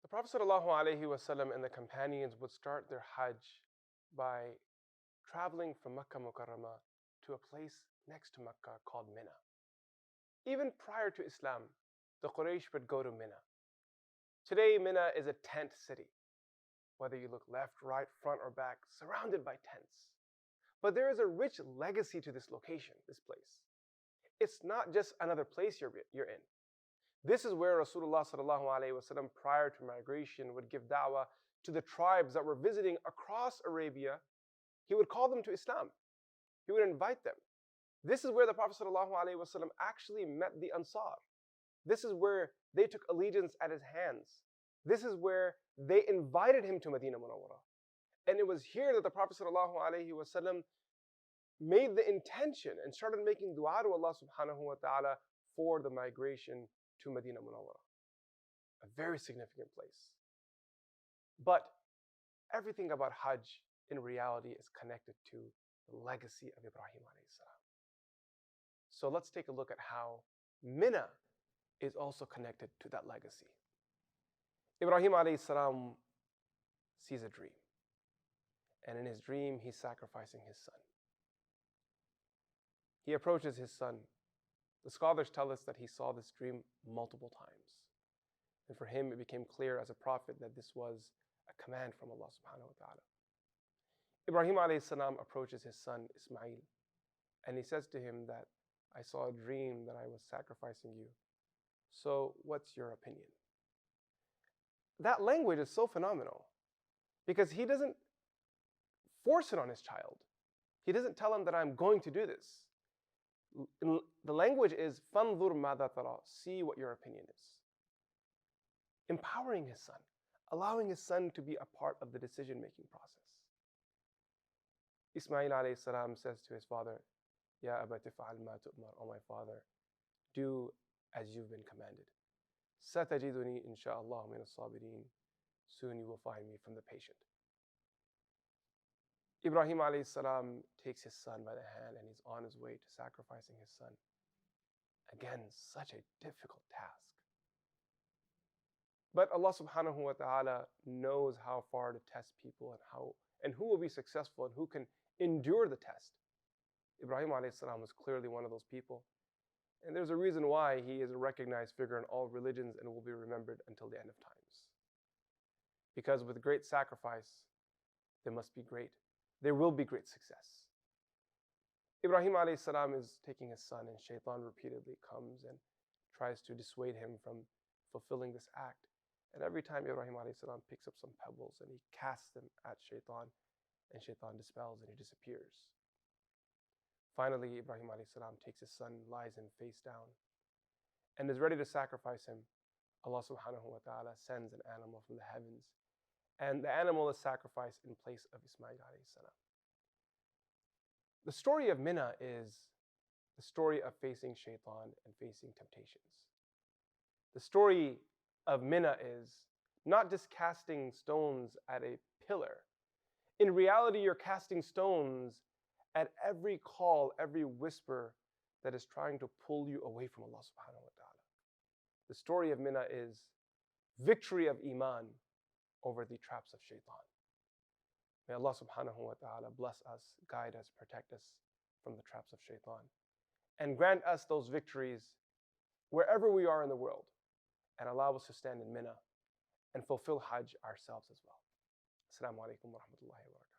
The Prophet ﷺ and the companions would start their Hajj by traveling from Makkah Mukarramah to a place next to Makkah called Mina. Even prior to Islam, the Quraysh would go to Mina. Today, Mina is a tent city. Whether you look left, right, front, or back, surrounded by tents. But there is a rich legacy to this location, this place. It's not just another place you're in. This is where Rasulullah ﷺ, prior to migration, would give da'wah to the tribes that were visiting across Arabia. He would call them to Islam. He would invite them. This is where the Prophet ﷺ actually met the Ansar. This is where they took allegiance at his hands. This is where they invited him to Medina Munawwara. And it was here that the Prophet ﷺ made the intention and started making dua to Allah subhanahu wa ta'ala for the migration to Medina Munawwara. A very significant place. But everything about Hajj in reality is connected to the legacy of Ibrahim alayhi salam. So let's take a look at how Mina is also connected to that legacy. Ibrahim alayhi salam sees a dream. And in his dream, he's sacrificing his son. He approaches his son. The scholars tell us that he saw this dream multiple times. And for him, it became clear as a prophet that this was a command from Allah subhanahu wa ta'ala. Ibrahim alayhi salam approaches his son Ismail. And he says to him that, I saw a dream that I was sacrificing you. So what's your opinion? That language is so phenomenal because he doesn't force it on his child. He doesn't tell him that I'm going to do this. The language is فَانْظُرْ مَاذَا تَرَى, see what your opinion is. Empowering his son, allowing his son to be a part of the decision-making process. Ismail alayhi salam says to his father, Ya abati fa'al ma tu'mar, O my father, do as you've been commanded. Satajiduni insha'Allah min as-sabirin, soon you will find me from the patient. Ibrahim alayhi salam takes his son by the hand and he's on his way to sacrificing his son. Again, such a difficult task. But Allah subhanahu wa ta'ala knows how far to test people and who will be successful and who can endure the test. Ibrahim alayhi salam was clearly one of those people. And there's a reason why he is a recognized figure in all religions and will be remembered until the end of times. Because with great sacrifice, there will be great success. Ibrahim alayhi salam is taking his son and Shaitan repeatedly comes and tries to dissuade him from fulfilling this act. And every time Ibrahim alayhi salam picks up some pebbles and he casts them at Shaitan, and Shaitan dispels and he disappears. Finally, Ibrahim alayhi salam takes his son, lies him face down, and is ready to sacrifice him. Allah subhanahu wa ta'ala sends an animal from the heavens, and the animal is sacrificed in place of Ismail alayhi salam. The story of Mina is the story of facing Shaitan and facing temptations. The story of Mina is not just casting stones at a pillar. In reality, you're casting stones at every call, every whisper that is trying to pull you away from Allah subhanahu wa ta'ala. The story of Mina is victory of Iman over the traps of Shaitan. May Allah subhanahu wa ta'ala bless us, guide us, protect us from the traps of Shaitan, and grant us those victories wherever we are in the world, and allow us to stand in Mina and fulfill Hajj ourselves as well. Assalamu alaikum wa rahmatullahi wa barakatuh.